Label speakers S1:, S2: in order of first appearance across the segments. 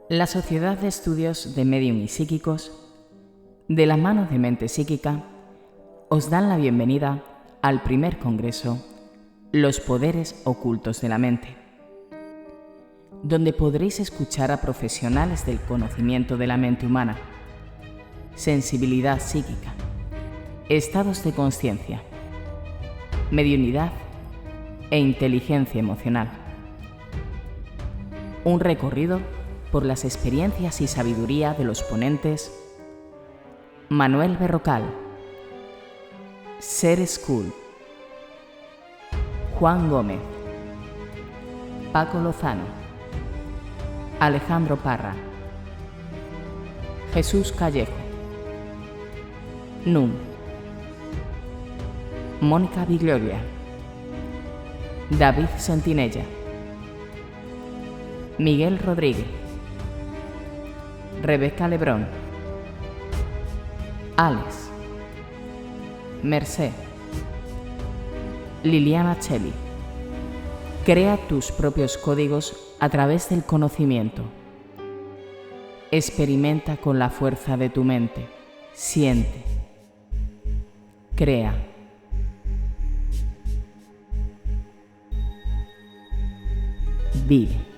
S1: La Sociedad de Estudios de Medium y Psíquicos, de la mano de Mente Psíquica, os dan la bienvenida al primer congreso Los Poderes Ocultos de la Mente, donde podréis escuchar a profesionales del conocimiento de la mente humana, sensibilidad psíquica, estados de consciencia, mediunidad e inteligencia emocional. Un recorrido por las experiencias y sabiduría de los ponentes Manuel Berrocal, Ser School, Juan Gómez, Paco Lozano, Alejandro Parra, Jesús Callejo, Nun, Mónica Biglioria, David Sentinella, Miguel Rodríguez, Rebeca Lebrón, Alex, Merced, Liliana Cheli. Crea tus propios códigos a través del conocimiento. Experimenta con la fuerza de tu mente. Siente. Crea. Vive.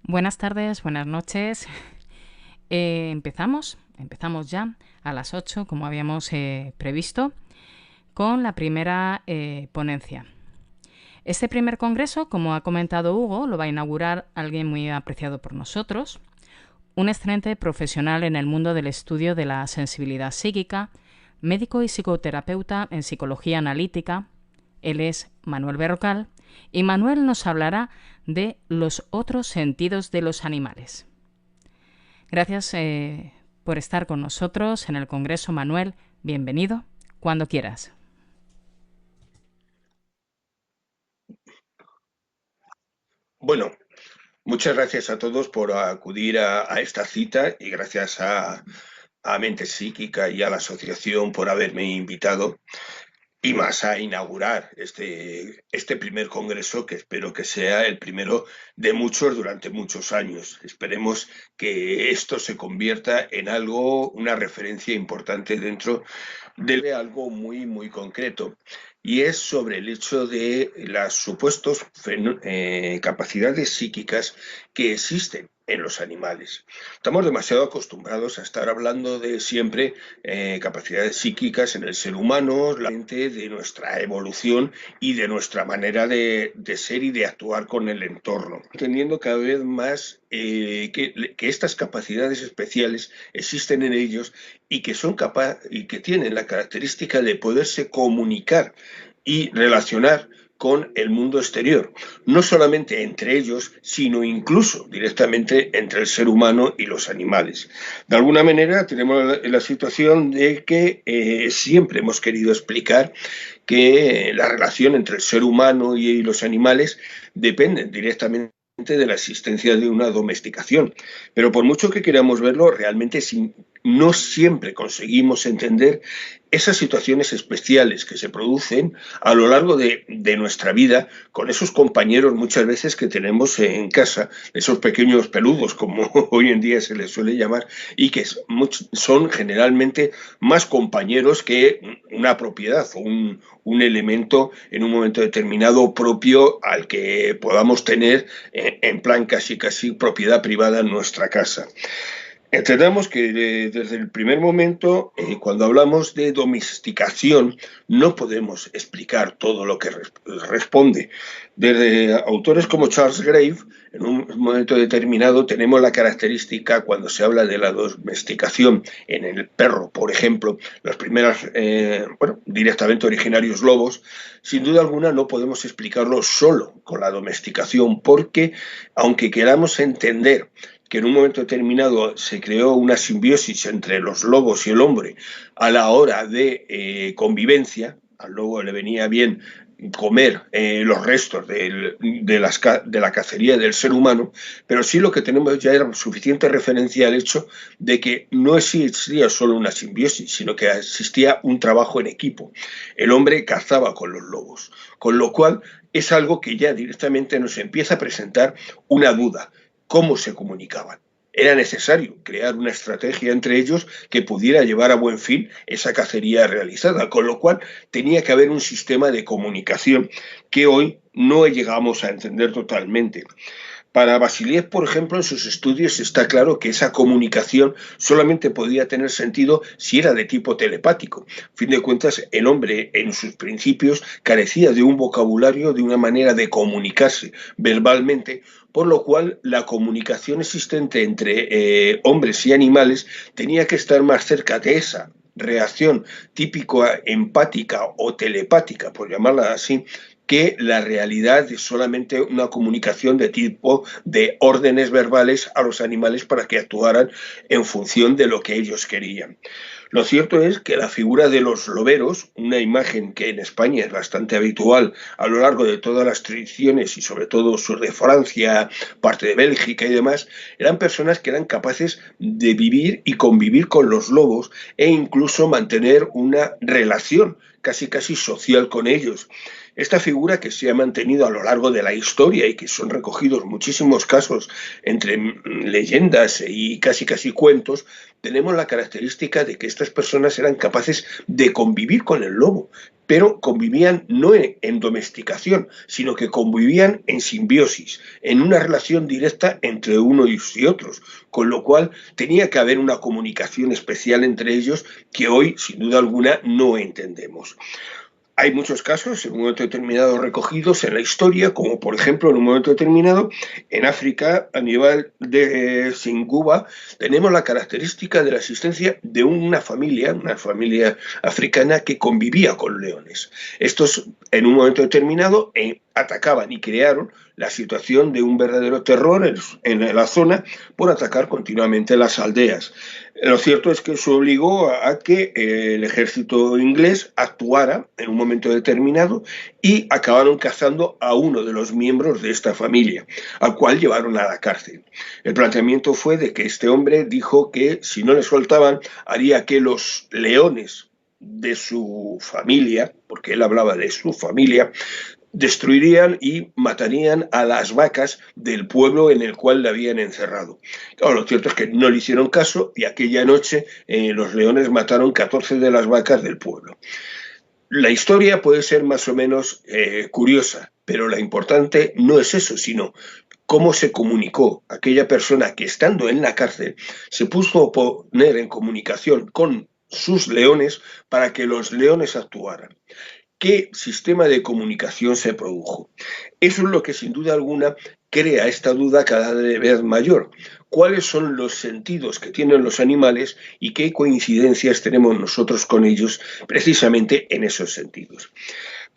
S1: Buenas tardes, buenas noches. Empezamos ya a las 8, como habíamos previsto, con la primera ponencia. Este primer congreso, como ha comentado Hugo, lo va a inaugurar alguien muy apreciado por nosotros, un excelente profesional en el mundo del estudio de la sensibilidad psíquica, médico y psicoterapeuta en psicología analítica. Él es Manuel Berrocal, y Manuel nos hablará de los otros sentidos de los animales. Gracias por estar con nosotros en el Congreso, Manuel. Bienvenido, cuando quieras.
S2: Bueno, muchas gracias a todos por acudir a esta cita y gracias a Mente Psíquica y a la asociación por haberme invitado. Y más a inaugurar este primer congreso, que espero que sea el primero de muchos durante muchos años. Esperemos que esto se convierta en algo, una referencia importante dentro de algo muy, muy concreto. Y es sobre el hecho de las supuestas capacidades psíquicas que existen en los animales. Estamos demasiado acostumbrados a estar hablando de siempre capacidades psíquicas en el ser humano, la mente de nuestra evolución y de nuestra manera de ser y de actuar con el entorno. Entendiendo cada vez más que estas capacidades especiales existen en ellos y que son y que tienen la característica de poderse comunicar y relacionar con el mundo exterior, no solamente entre ellos, sino incluso directamente entre el ser humano y los animales. De alguna manera tenemos la situación de que siempre hemos querido explicar que la relación entre el ser humano y los animales depende directamente de la existencia de una domesticación. Pero por mucho que queramos verlo, realmente no siempre conseguimos entender esas situaciones especiales que se producen a lo largo de nuestra vida con esos compañeros muchas veces que tenemos en casa, esos pequeños peludos, como hoy en día se les suele llamar, y que son generalmente más compañeros que una propiedad o un elemento en un momento determinado propio al que podamos tener en plan casi propiedad privada en nuestra casa. Entendamos que desde el primer momento, cuando hablamos de domesticación, no podemos explicar todo lo que responde. Desde autores como Charles Grave, en un momento determinado tenemos la característica, cuando se habla de la domesticación en el perro, por ejemplo, los primeros, directamente originarios lobos, sin duda alguna no podemos explicarlo solo con la domesticación, porque aunque queramos entender que en un momento determinado se creó una simbiosis entre los lobos y el hombre a la hora de convivencia, al lobo le venía bien comer los restos de la cacería del ser humano, pero sí lo que tenemos ya era suficiente referencia al hecho de que no existía solo una simbiosis, sino que existía un trabajo en equipo. El hombre cazaba con los lobos, con lo cual es algo que ya directamente nos empieza a presentar una duda. ¿Cómo se comunicaban? Era necesario crear una estrategia entre ellos que pudiera llevar a buen fin esa cacería realizada, con lo cual tenía que haber un sistema de comunicación que hoy no llegamos a entender totalmente. Para Basiliev, por ejemplo, en sus estudios está claro que esa comunicación solamente podía tener sentido si era de tipo telepático. A fin de cuentas, el hombre en sus principios carecía de un vocabulario, de una manera de comunicarse verbalmente, por lo cual la comunicación existente entre hombres y animales tenía que estar más cerca de esa reacción típico empática o telepática, por llamarla así, que la realidad es solamente una comunicación de tipo de órdenes verbales a los animales para que actuaran en función de lo que ellos querían. Lo cierto es que la figura de los loberos, una imagen que en España es bastante habitual a lo largo de todas las tradiciones y sobre todo sur de Francia, parte de Bélgica y demás, eran personas que eran capaces de vivir y convivir con los lobos e incluso mantener una relación casi social con ellos. Esta figura que se ha mantenido a lo largo de la historia y que son recogidos muchísimos casos entre leyendas y casi cuentos, tenemos la característica de que estas personas eran capaces de convivir con el lobo, pero convivían no en domesticación, sino que convivían en simbiosis, en una relación directa entre unos y otros, con lo cual tenía que haber una comunicación especial entre ellos que hoy, sin duda alguna, no entendemos. Hay muchos casos en un momento determinado recogidos en la historia, como por ejemplo en un momento determinado en África, a nivel de Singuba, tenemos la característica de la existencia de una familia africana que convivía con leones. Estos en un momento determinado atacaban y crearon la situación de un verdadero terror en la zona por atacar continuamente las aldeas. Lo cierto es que eso obligó a que el ejército inglés actuara en un momento determinado y acabaron cazando a uno de los miembros de esta familia, al cual llevaron a la cárcel. El planteamiento fue de que este hombre dijo que si no le soltaban haría que los leones de su familia, porque él hablaba de su familia, destruirían y matarían a las vacas del pueblo en el cual le habían encerrado. Claro, lo cierto es que no le hicieron caso y aquella noche los leones mataron 14 de las vacas del pueblo. La historia puede ser más o menos curiosa, pero lo importante no es eso, sino cómo se comunicó aquella persona que estando en la cárcel se puso a poner en comunicación con sus leones para que los leones actuaran. ¿Qué sistema de comunicación se produjo? Eso es lo que sin duda alguna crea esta duda cada vez mayor. ¿Cuáles son los sentidos que tienen los animales y qué coincidencias tenemos nosotros con ellos precisamente en esos sentidos?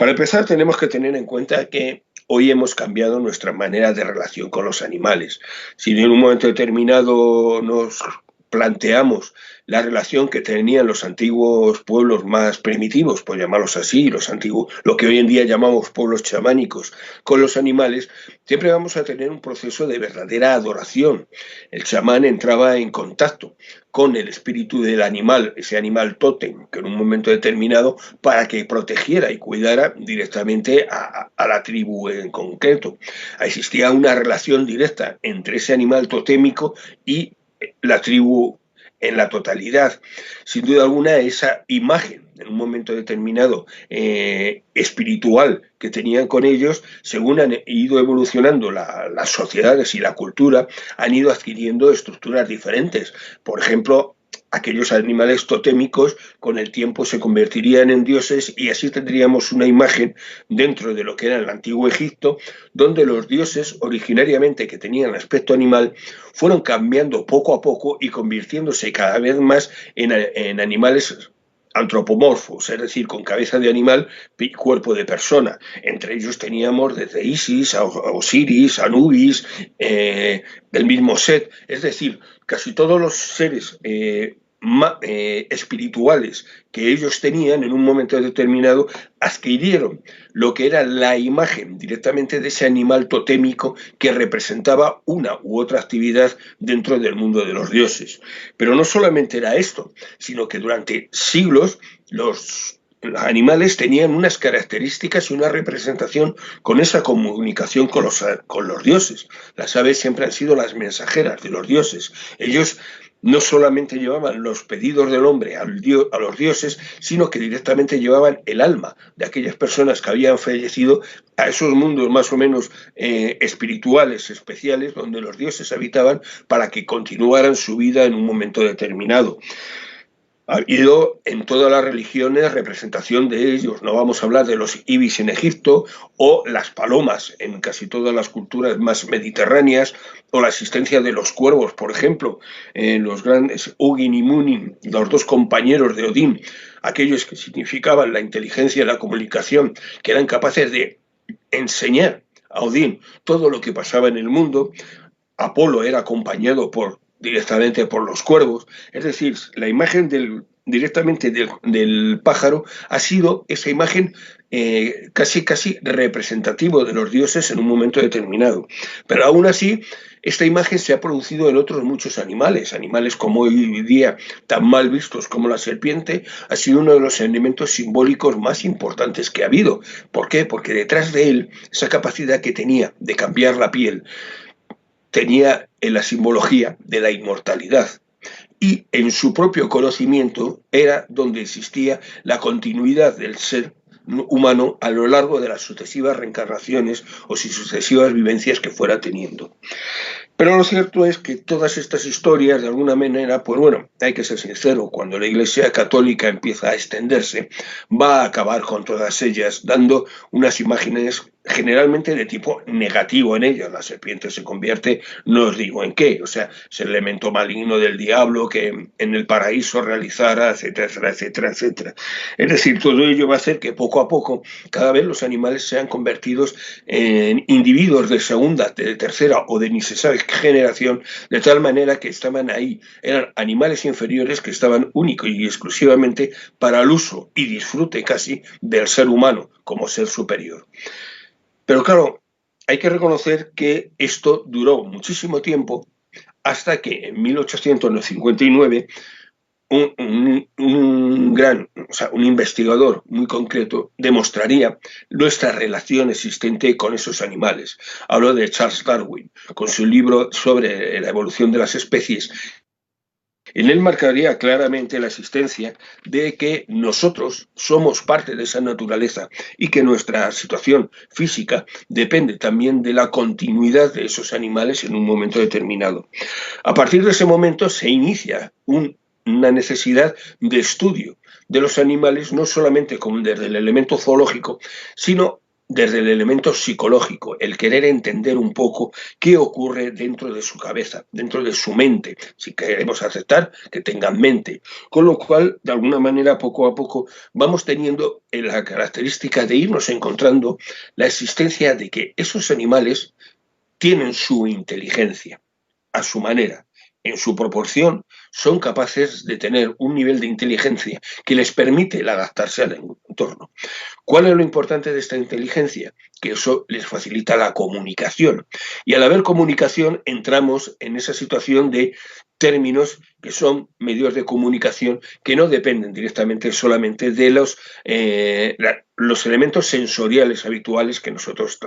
S2: Para empezar, tenemos que tener en cuenta que hoy hemos cambiado nuestra manera de relación con los animales. Si en un momento determinado nos planteamos la relación que tenían los antiguos pueblos más primitivos, por llamarlos así, los antiguos, lo que hoy en día llamamos pueblos chamánicos, con los animales, siempre vamos a tener un proceso de verdadera adoración. El chamán entraba en contacto con el espíritu del animal, ese animal tótem, que en un momento determinado, para que protegiera y cuidara directamente a la tribu en concreto. Existía una relación directa entre ese animal totémico y la tribu en la totalidad. Sin duda alguna, esa imagen en un momento determinado espiritual que tenían con ellos, según han ido evolucionando las sociedades y la cultura, han ido adquiriendo estructuras diferentes. Por ejemplo, aquellos animales totémicos con el tiempo se convertirían en dioses y así tendríamos una imagen dentro de lo que era el antiguo Egipto, donde los dioses originariamente que tenían aspecto animal fueron cambiando poco a poco y convirtiéndose cada vez más en animales antropomorfos, es decir, con cabeza de animal y cuerpo de persona. Entre ellos teníamos desde Isis a Osiris, Anubis, el mismo Set, es decir, casi todos los seres espirituales que ellos tenían en un momento determinado adquirieron lo que era la imagen directamente de ese animal totémico que representaba una u otra actividad dentro del mundo de los dioses. Pero no solamente era esto, sino que durante siglos los animales tenían unas características y una representación con esa comunicación con los dioses. Las aves siempre han sido las mensajeras de los dioses. Ellos no solamente llevaban los pedidos del hombre a los dioses, sino que directamente llevaban el alma de aquellas personas que habían fallecido a esos mundos más o menos espirituales, especiales, donde los dioses habitaban para que continuaran su vida en un momento determinado. Ha habido en todas las religiones representación de ellos. No vamos a hablar de los ibis en Egipto o las palomas en casi todas las culturas más mediterráneas o la existencia de los cuervos, por ejemplo, los grandes Hugin y Munin, los dos compañeros de Odín, aquellos que significaban la inteligencia y la comunicación, que eran capaces de enseñar a Odín todo lo que pasaba en el mundo. Apolo era acompañado directamente por los cuervos, es decir, la imagen directamente del pájaro ha sido esa imagen casi representativo de los dioses en un momento determinado. Pero aún así, esta imagen se ha producido en otros muchos animales, animales como hoy día tan mal vistos como la serpiente, ha sido uno de los elementos simbólicos más importantes que ha habido. ¿Por qué? Porque detrás de él, esa capacidad que tenía de cambiar la piel, tenía en la simbología de la inmortalidad y en su propio conocimiento era donde existía la continuidad del ser humano a lo largo de las sucesivas reencarnaciones o sucesivas vivencias que fuera teniendo. Pero lo cierto es que todas estas historias, de alguna manera, pues bueno, hay que ser sincero, cuando la Iglesia Católica empieza a extenderse, va a acabar con todas ellas, dando unas imágenes generalmente de tipo negativo en ellas. La serpiente se convierte, no os digo en qué, o sea, es el elemento maligno del diablo que en el paraíso realizara, etcétera, etcétera, etcétera. Es decir, todo ello va a hacer que poco a poco cada vez los animales sean convertidos en individuos de segunda, de tercera o de ni se sabe qué generación, de tal manera que estaban ahí, eran animales inferiores que estaban únicos y exclusivamente para el uso y disfrute casi del ser humano como ser superior. Pero claro, hay que reconocer que esto duró muchísimo tiempo hasta que en 1859 un investigador muy concreto demostraría nuestra relación existente con esos animales. Hablo de Charles Darwin, con su libro sobre la evolución de las especies. En él marcaría claramente la existencia de que nosotros somos parte de esa naturaleza y que nuestra situación física depende también de la continuidad de esos animales en un momento determinado. A partir de ese momento se inicia una necesidad de estudio de los animales, no solamente desde el elemento zoológico, sino desde el elemento psicológico, el querer entender un poco qué ocurre dentro de su cabeza, dentro de su mente, si queremos aceptar que tengan mente. Con lo cual, de alguna manera, poco a poco, vamos teniendo la característica de irnos encontrando la existencia de que esos animales tienen su inteligencia a su manera, en su proporción, son capaces de tener un nivel de inteligencia que les permite el adaptarse al entorno. ¿Cuál es lo importante de esta inteligencia? Que eso les facilita la comunicación. Y al haber comunicación entramos en esa situación de términos que son medios de comunicación que no dependen directamente solamente de los elementos sensoriales habituales que nosotros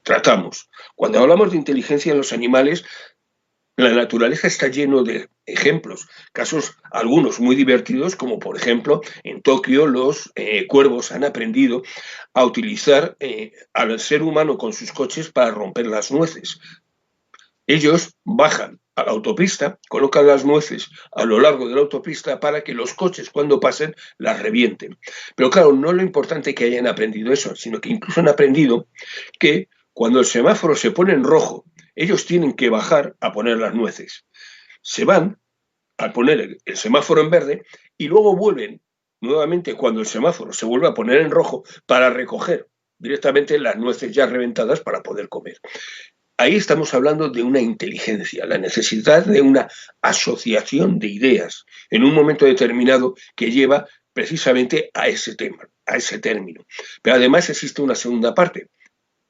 S2: tratamos. Cuando hablamos de inteligencia en los animales, la naturaleza está lleno de ejemplos, casos algunos muy divertidos, como por ejemplo en Tokio los cuervos han aprendido a utilizar al ser humano con sus coches para romper las nueces. Ellos bajan a la autopista, colocan las nueces a lo largo de la autopista para que los coches cuando pasen las revienten. Pero claro, no es lo importante que hayan aprendido eso, sino que incluso han aprendido que cuando el semáforo se pone en rojo, ellos tienen que bajar a poner las nueces. Se van a poner el semáforo en verde y luego vuelven nuevamente cuando el semáforo se vuelve a poner en rojo para recoger directamente las nueces ya reventadas para poder comer. Ahí estamos hablando de una inteligencia, la necesidad de una asociación de ideas en un momento determinado que lleva precisamente a ese tema, a ese término. Pero además existe una segunda parte.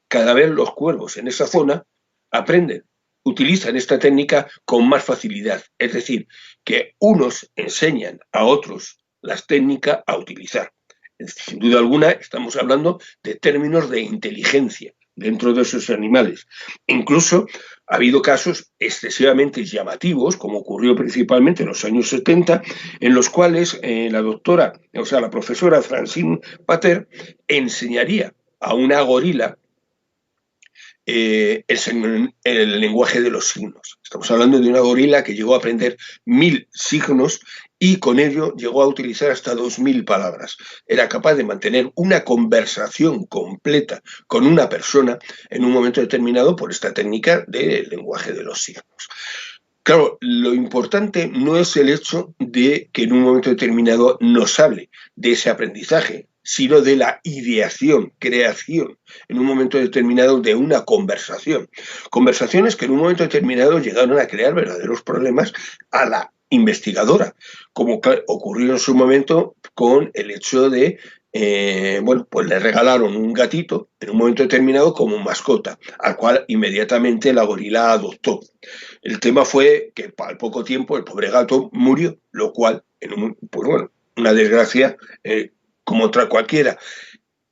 S2: Cada vez los cuervos en esa zona aprenden, utilizan esta técnica con más facilidad. Es decir, que unos enseñan a otros las técnicas a utilizar. Sin duda alguna, estamos hablando de términos de inteligencia dentro de esos animales. Incluso ha habido casos excesivamente llamativos, como ocurrió principalmente en los años 70, en los cuales la profesora Francine Pater enseñaría a una gorila el lenguaje de los signos. Estamos hablando de una gorila que llegó a aprender 1000 signos y con ello llegó a utilizar hasta 2000 palabras. Era capaz de mantener una conversación completa con una persona en un momento determinado por esta técnica del lenguaje de los signos. Claro, lo importante no es el hecho de que en un momento determinado nos hable de ese aprendizaje, sino de la ideación, creación, en un momento determinado de una conversación. Conversaciones que en un momento determinado llegaron a crear verdaderos problemas a la investigadora, como ocurrió en su momento con el hecho de pues le regalaron un gatito en un momento determinado como mascota, al cual inmediatamente la gorila adoptó. El tema fue que al poco tiempo el pobre gato murió, lo cual, una desgracia como otra cualquiera.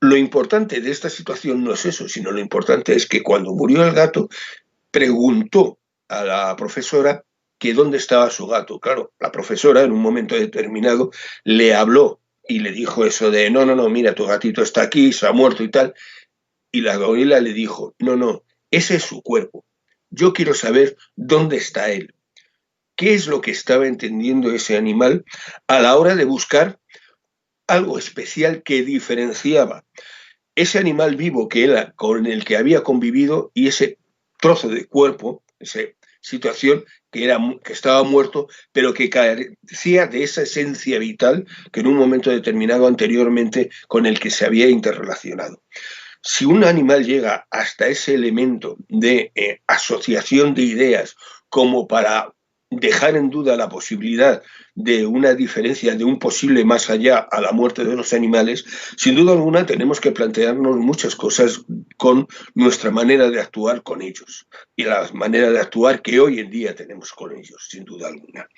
S2: Lo importante de esta situación no es eso, sino lo importante es que cuando murió el gato, preguntó a la profesora que dónde estaba su gato. Claro, la profesora en un momento determinado le habló y le dijo eso de no, mira, tu gatito está aquí, se ha muerto y tal. Y la gorila le dijo, no, ese es su cuerpo. Yo quiero saber dónde está él. ¿Qué es lo que estaba entendiendo ese animal a la hora de buscar algo especial que diferenciaba ese animal vivo con el que había convivido y ese trozo de cuerpo, esa situación que estaba muerto, pero que carecía de esa esencia vital que en un momento determinado anteriormente con el que se había interrelacionado? Si un animal llega hasta ese elemento de asociación de ideas como para dejar en duda la posibilidad de una diferencia, de un posible más allá a la muerte de los animales, sin duda alguna tenemos que plantearnos muchas cosas con nuestra manera de actuar con ellos y la manera de actuar que hoy en día tenemos con ellos, sin duda alguna.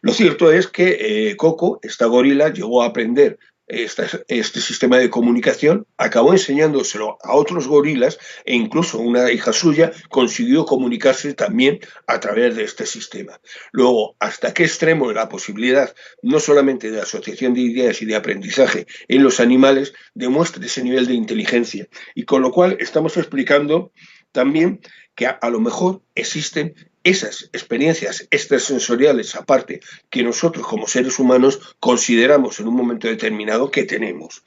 S2: Lo cierto es que Coco, esta gorila, llegó a aprender este sistema de comunicación, acabó enseñándoselo a otros gorilas e incluso una hija suya consiguió comunicarse también a través de este sistema. Luego, ¿hasta qué extremo la posibilidad no solamente de asociación de ideas y de aprendizaje en los animales demuestra ese nivel de inteligencia? Y con lo cual estamos explicando también que a lo mejor existen esas experiencias extrasensoriales aparte que nosotros como seres humanos consideramos en un momento determinado que tenemos.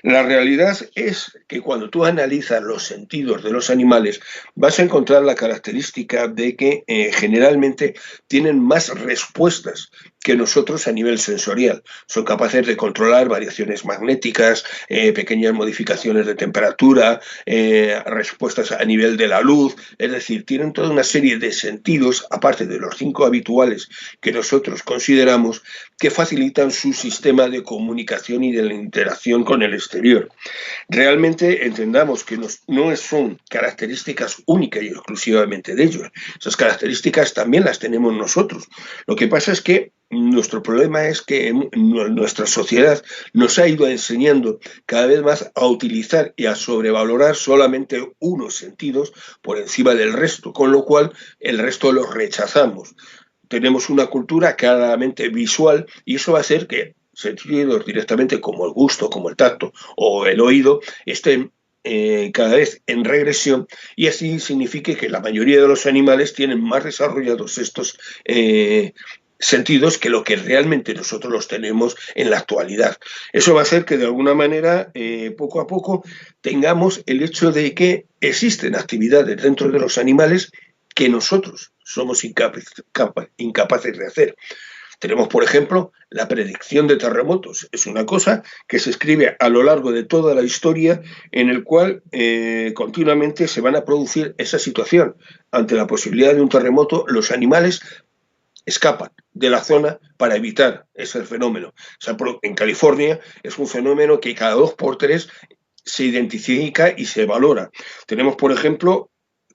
S2: La realidad es que cuando tú analizas los sentidos de los animales, vas a encontrar la característica de que generalmente tienen más respuestas que nosotros a nivel sensorial. Son capaces de controlar variaciones magnéticas, pequeñas modificaciones de temperatura, respuestas a nivel de la luz, es decir, tienen toda una serie de sentidos, aparte de los 5 habituales que nosotros consideramos, que facilitan su sistema de comunicación y de la interacción con el exterior. Realmente entendamos que no son características únicas y exclusivamente de ellos. Esas características también las tenemos nosotros. Lo que pasa es que nuestro problema es que nuestra sociedad nos ha ido enseñando cada vez más a utilizar y a sobrevalorar solamente unos sentidos por encima del resto, con lo cual el resto los rechazamos. Tenemos una cultura claramente visual y eso va a hacer que sentidos directamente como el gusto, como el tacto o el oído estén cada vez en regresión y así signifique que la mayoría de los animales tienen más desarrollados estos sentidos que lo que realmente nosotros los tenemos en la actualidad. Eso va a hacer que de alguna manera poco a poco tengamos el hecho de que existen actividades dentro de los animales que nosotros somos incapaces de hacer. Tenemos, por ejemplo, la predicción de terremotos. Es una cosa que se escribe a lo largo de toda la historia en el cual continuamente se van a producir esa situación. Ante la posibilidad de un terremoto, los animales escapan de la zona para evitar ese fenómeno. O sea, en California es un fenómeno que cada 2 por 3 se identifica y se valora. Tenemos, por ejemplo,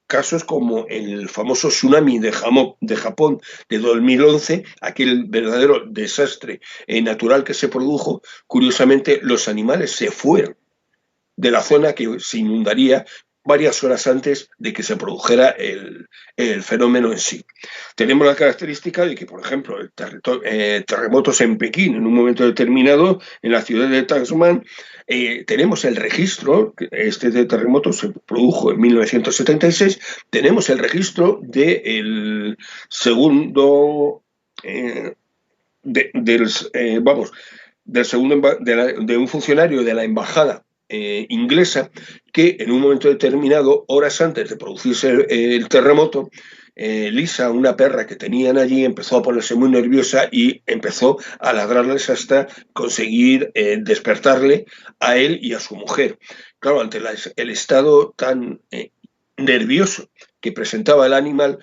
S2: casos como el famoso tsunami de Japón de 2011, aquel verdadero desastre natural que se produjo. Curiosamente, los animales se fueron de la zona que se inundaría varias horas antes de que se produjera el fenómeno en sí. Tenemos la característica de que, por ejemplo, terremotos en Pekín, en un momento determinado, en la ciudad de Taxman, tenemos el registro, este de terremoto se produjo en 1976, tenemos el registro del segundo, vamos, del segundo de un funcionario de la embajada inglesa que en un momento determinado, horas antes de producirse el terremoto, Lisa, una perra que tenían allí, empezó a ponerse muy nerviosa y empezó a ladrarles hasta conseguir despertarle a él y a su mujer. Claro, ante el estado tan nervioso que presentaba el animal,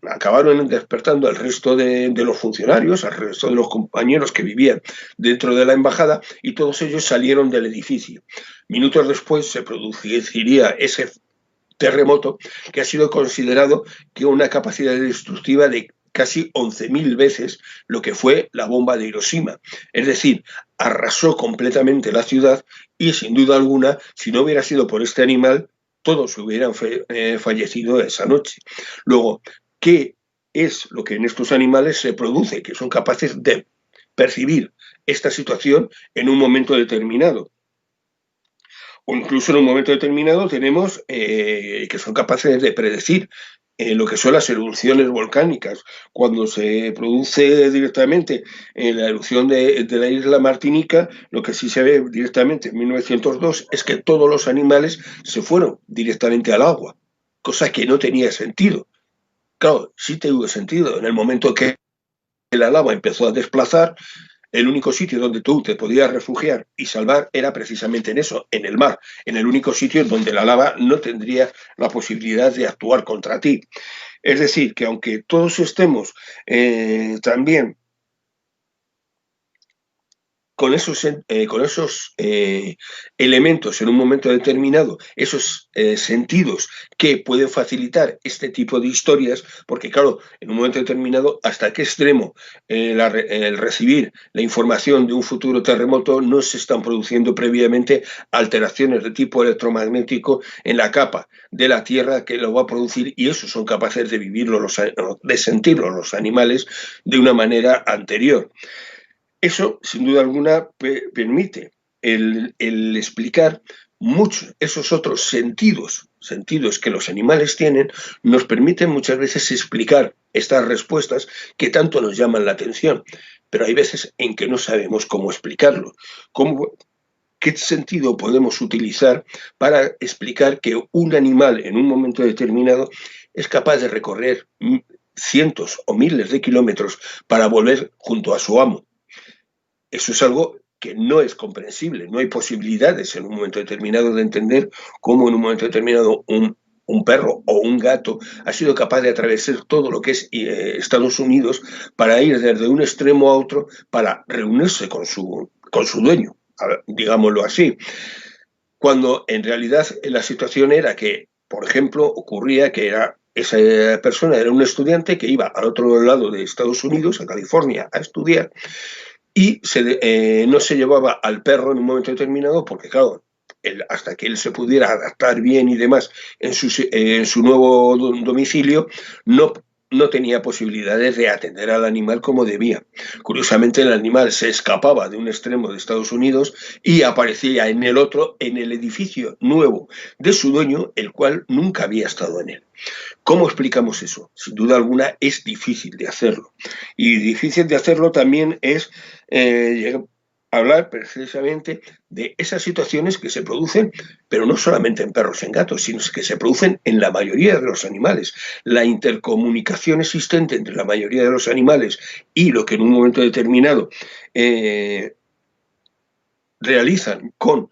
S2: acabaron despertando al resto de los funcionarios, al resto de los compañeros que vivían dentro de la embajada y todos ellos salieron del edificio. Minutos después se produciría ese terremoto que ha sido considerado que una capacidad destructiva de casi 11.000 veces lo que fue la bomba de Hiroshima. Es decir, arrasó completamente la ciudad y sin duda alguna, si no hubiera sido por este animal, todos hubieran fallecido esa noche. Luego, ¿qué es lo que en estos animales se produce? Que son capaces de percibir esta situación en un momento determinado. O incluso en un momento determinado tenemos que son capaces de predecir lo que son las erupciones volcánicas. Cuando se produce directamente la erupción de la isla Martinica, lo que sí se ve directamente en 1902 es que todos los animales se fueron directamente al agua, cosa que no tenía sentido. Claro, sí tuvo sentido en el momento que la lava empezó a desplazar. El único sitio donde tú te podías refugiar y salvar era precisamente en eso, en el mar, en el único sitio donde la lava no tendría la posibilidad de actuar contra ti. Es decir, que aunque todos estemos también con esos elementos en un momento determinado, esos sentidos que pueden facilitar este tipo de historias, porque claro, en un momento determinado, hasta qué extremo el recibir la información de un futuro terremoto no se están produciendo previamente alteraciones de tipo electromagnético en la capa de la Tierra que lo va a producir y eso son capaces de vivirlo, de sentirlo los animales de una manera anterior. Eso, sin duda alguna, permite el explicar mucho esos otros sentidos que los animales tienen, nos permiten muchas veces explicar estas respuestas que tanto nos llaman la atención, pero hay veces en que no sabemos cómo explicarlo. ¿qué sentido podemos utilizar para explicar que un animal en un momento determinado es capaz de recorrer cientos o miles de kilómetros para volver junto a su amo? Eso es algo que no es comprensible. No hay posibilidades en un momento determinado de entender cómo en un momento determinado un perro o un gato ha sido capaz de atravesar todo lo que es Estados Unidos para ir desde un extremo a otro para reunirse con su dueño, digámoslo así. Cuando en realidad la situación era que, por ejemplo, ocurría que esa persona era un estudiante que iba al otro lado de Estados Unidos, a California, a estudiar, y no se llevaba al perro en un momento determinado porque, claro, hasta que él se pudiera adaptar bien y demás en su nuevo domicilio, no tenía posibilidades de atender al animal como debía. Curiosamente, el animal se escapaba de un extremo de Estados Unidos y aparecía en el otro, en el edificio nuevo de su dueño, el cual nunca había estado en él. ¿Cómo explicamos eso? Sin duda alguna es difícil de hacerlo. Y difícil de hacerlo también es hablar precisamente de esas situaciones que se producen, pero no solamente en perros y en gatos, sino que se producen en la mayoría de los animales. La intercomunicación existente entre la mayoría de los animales y lo que en un momento determinado realizan con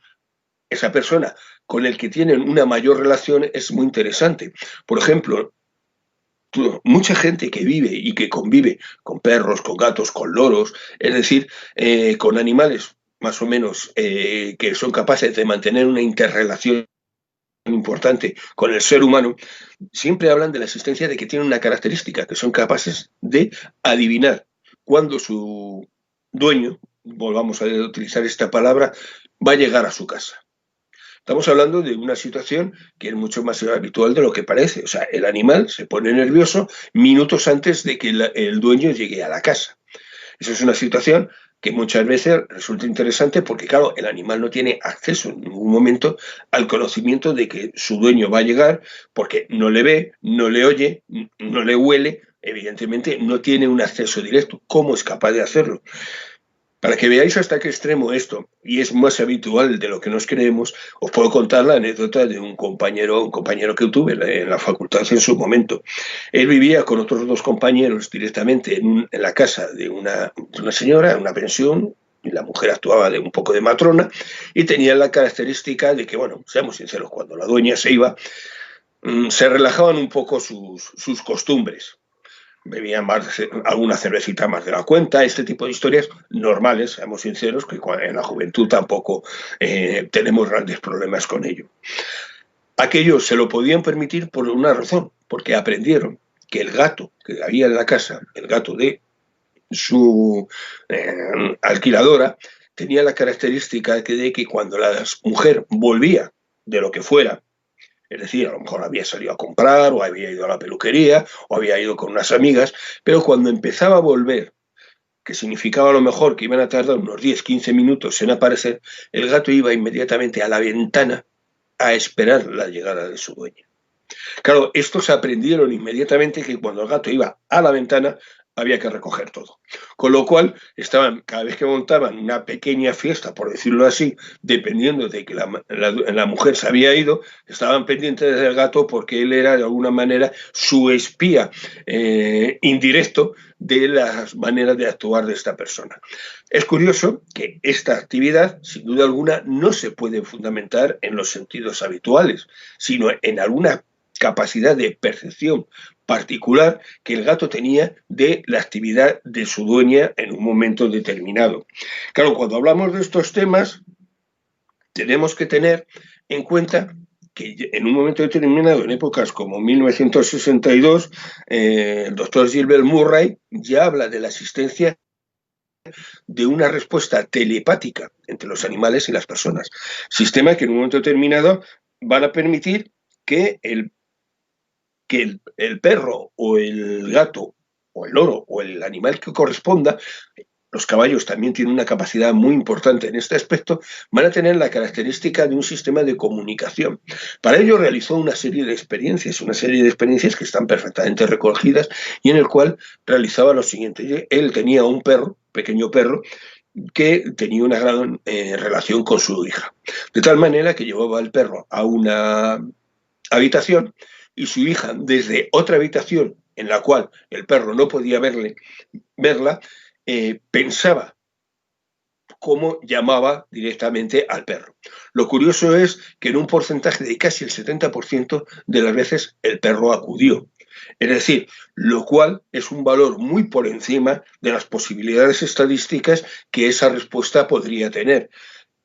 S2: esa persona con el que tienen una mayor relación es muy interesante. Por ejemplo, mucha gente que vive y que convive con perros, con gatos, con loros, es decir, con animales más o menos que son capaces de mantener una interrelación importante con el ser humano, siempre hablan de la existencia de que tienen una característica, que son capaces de adivinar cuándo su dueño, volvamos a utilizar esta palabra, va a llegar a su casa. Estamos hablando de una situación que es mucho más habitual de lo que parece. O sea, el animal se pone nervioso minutos antes de que el dueño llegue a la casa. Eso es una situación que muchas veces resulta interesante porque, claro, el animal no tiene acceso en ningún momento al conocimiento de que su dueño va a llegar porque no le ve, no le oye, no le huele, evidentemente no tiene un acceso directo. ¿Cómo es capaz de hacerlo? Para que veáis hasta qué extremo esto, y es más habitual de lo que nos creemos, os puedo contar la anécdota de un compañero que tuve en la facultad en su momento. Él vivía con otros dos compañeros directamente en la casa de una señora, en una pensión, y la mujer actuaba de un poco de matrona, y tenía la característica de que, bueno, seamos sinceros, cuando la dueña se iba, se relajaban un poco sus costumbres. Bebían más, alguna cervecita más de la cuenta, este tipo de historias normales, seamos sinceros, que en la juventud tampoco tenemos grandes problemas con ello. Aquello se lo podían permitir por una razón, porque aprendieron que el gato que había en la casa, el gato de su alquiladora, tenía la característica de que cuando la mujer volvía de lo que fuera, es decir, a lo mejor había salido a comprar, o había ido a la peluquería, o había ido con unas amigas, pero cuando empezaba a volver, que significaba a lo mejor que iban a tardar unos 10-15 minutos en aparecer, el gato iba inmediatamente a la ventana a esperar la llegada de su dueña. Claro, estos aprendieron inmediatamente que cuando el gato iba a la ventana había que recoger todo. Con lo cual, cada vez que montaban una pequeña fiesta, por decirlo así, dependiendo de que la mujer se había ido, estaban pendientes del gato porque él era de alguna manera su espía indirecto de las maneras de actuar de esta persona. Es curioso que esta actividad, sin duda alguna, no se puede fundamentar en los sentidos habituales, sino en alguna capacidad de percepción particular que el gato tenía de la actividad de su dueña en un momento determinado. Claro, cuando hablamos de estos temas, tenemos que tener en cuenta que en un momento determinado, en épocas como 1962, el doctor Gilbert Murray ya habla de la existencia de una respuesta telepática entre los animales y las personas. Sistema que en un momento determinado van a permitir que el perro o el gato o el loro o el animal que corresponda, los caballos también tienen una capacidad muy importante en este aspecto, van a tener la característica de un sistema de comunicación. Para ello realizó una serie de experiencias que están perfectamente recogidas y en el cual realizaba lo siguiente. Él tenía un perro, pequeño perro, que tenía una gran relación con su hija. De tal manera que llevaba al perro a una habitación y su hija, desde otra habitación en la cual el perro no podía verla, pensaba cómo llamaba directamente al perro. Lo curioso es que en un porcentaje de casi el 70% de las veces el perro acudió. Es decir, lo cual es un valor muy por encima de las posibilidades estadísticas que esa respuesta podría tener.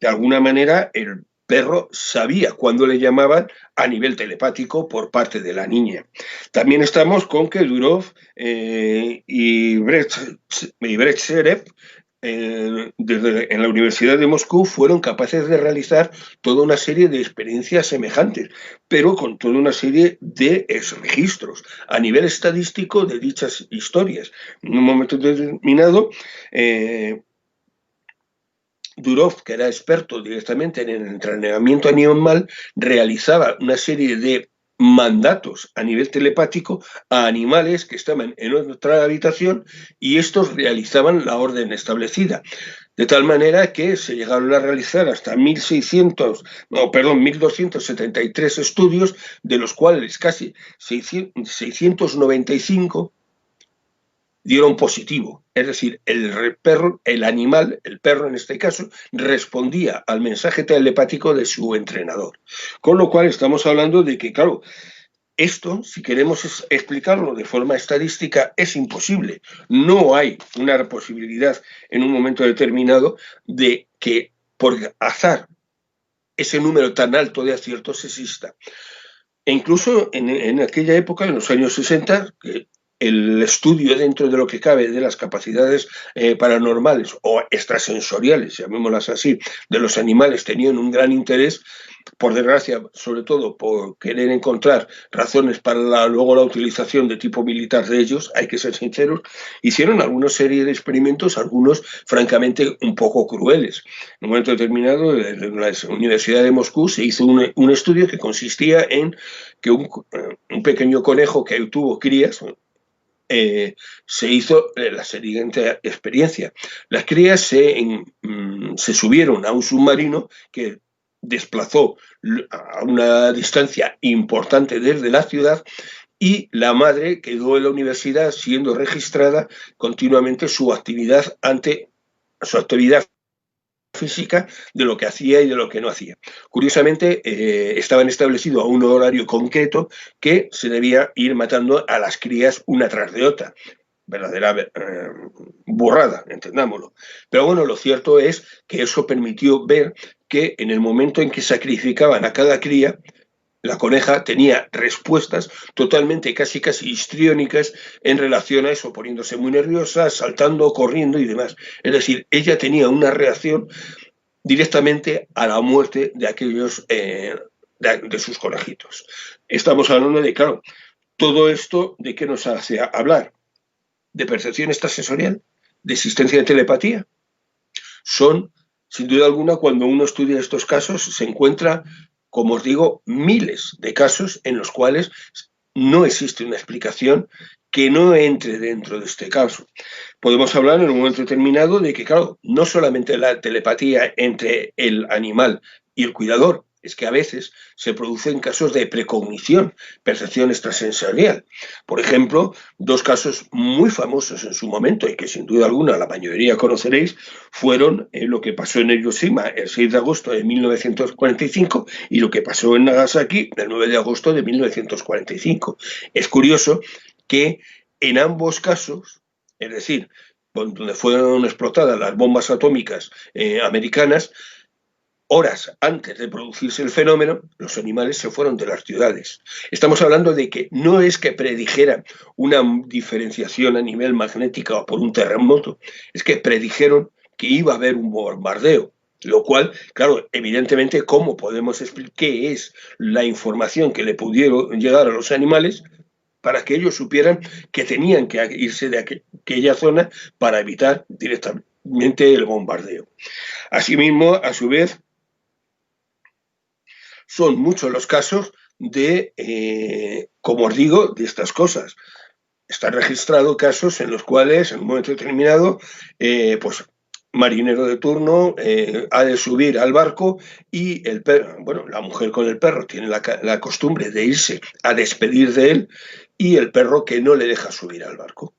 S2: De alguna manera, el perro sabía cuándo le llamaban a nivel telepático por parte de la niña. También estamos con que Durov y Brezhnev en la Universidad de Moscú fueron capaces de realizar toda una serie de experiencias semejantes, pero con toda una serie de registros a nivel estadístico de dichas historias. En un momento determinado, Durov, que era experto directamente en el entrenamiento animal, realizaba una serie de mandatos a nivel telepático a animales que estaban en otra habitación y estos realizaban la orden establecida. De tal manera que se llegaron a realizar hasta 1.273 estudios, de los cuales casi 695 dieron positivo. Es decir, el perro, el animal, el perro en este caso, respondía al mensaje telepático de su entrenador. Con lo cual estamos hablando de que, claro, esto, si queremos explicarlo de forma estadística, es imposible. No hay una posibilidad en un momento determinado de que por azar ese número tan alto de aciertos exista. E incluso en aquella época, en los años 60, el estudio dentro de lo que cabe de las capacidades paranormales o extrasensoriales, llamémoslas así, de los animales tenían un gran interés, por desgracia, sobre todo por querer encontrar razones para luego la utilización de tipo militar de ellos, hay que ser sinceros, hicieron alguna serie de experimentos, algunos francamente un poco crueles. En un momento determinado, en la Universidad de Moscú se hizo un estudio que consistía en que un pequeño conejo que tuvo crías, se hizo la siguiente experiencia. Las crías se subieron a un submarino que desplazó a una distancia importante desde la ciudad y la madre quedó en la universidad siendo registrada continuamente su actividad física de lo que hacía y de lo que no hacía. Curiosamente, estaban establecido a un horario concreto que se debía ir matando a las crías una tras de otra. Verdadera burrada, entendámoslo. Pero bueno, lo cierto es que eso permitió ver que en el momento en que sacrificaban a cada cría, la coneja tenía respuestas totalmente casi histriónicas en relación a eso, poniéndose muy nerviosa, saltando, corriendo y demás. Es decir, ella tenía una reacción directamente a la muerte de aquellos de sus conejitos. Estamos hablando de, claro, todo esto de qué nos hace hablar, de percepción extrasensorial, de existencia de telepatía. Son, sin duda alguna, cuando uno estudia estos casos, se encuentra, como os digo, miles de casos en los cuales no existe una explicación que no entre dentro de este caso. Podemos hablar en un momento determinado de que, claro, no solamente la telepatía entre el animal y el cuidador, es que a veces se producen casos de precognición, percepción extrasensorial. Por ejemplo, dos casos muy famosos en su momento y que sin duda alguna la mayoría conoceréis, fueron lo que pasó en Hiroshima el 6 de agosto de 1945 y lo que pasó en Nagasaki el 9 de agosto de 1945. Es curioso que en ambos casos, es decir, donde fueron explotadas las bombas atómicas americanas, horas antes de producirse el fenómeno, los animales se fueron de las ciudades. Estamos hablando de que no es que predijeran una diferenciación a nivel magnético por un terremoto, es que predijeron que iba a haber un bombardeo. Lo cual, claro, evidentemente, ¿cómo podemos explicar qué es la información que le pudieron llegar a los animales para que ellos supieran que tenían que irse de aquella zona para evitar directamente el bombardeo? Asimismo, a su vez, son muchos los casos de, como os digo, de estas cosas. Están registrados casos en los cuales, en un momento determinado, pues marinero de turno ha de subir al barco y el perro, bueno, la mujer con el perro tiene la costumbre de irse a despedir de él y el perro que no le deja subir al barco.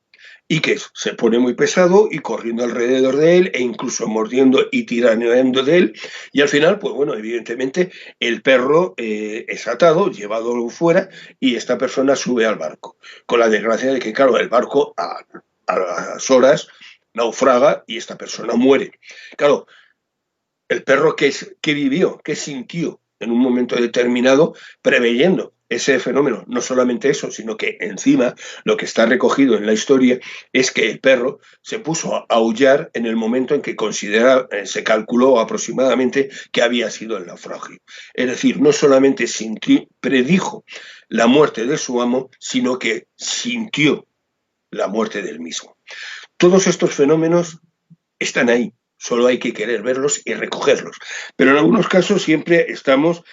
S2: Y que se pone muy pesado y corriendo alrededor de él e incluso mordiendo y tiraneando de él. Y al final, pues bueno, evidentemente el perro es atado, llevado fuera y esta persona sube al barco. Con la desgracia de que, claro, el barco a las horas naufraga y esta persona muere. Claro, el perro que vivió, que sintió en un momento determinado, preveyendo ese fenómeno. No solamente eso, sino que encima lo que está recogido en la historia es que el perro se puso a aullar en el momento en que se calculó aproximadamente que había sido el naufragio. Es decir, no solamente predijo la muerte de su amo, sino que sintió la muerte del mismo. Todos estos fenómenos están ahí, solo hay que querer verlos y recogerlos. Pero en algunos casos siempre estamos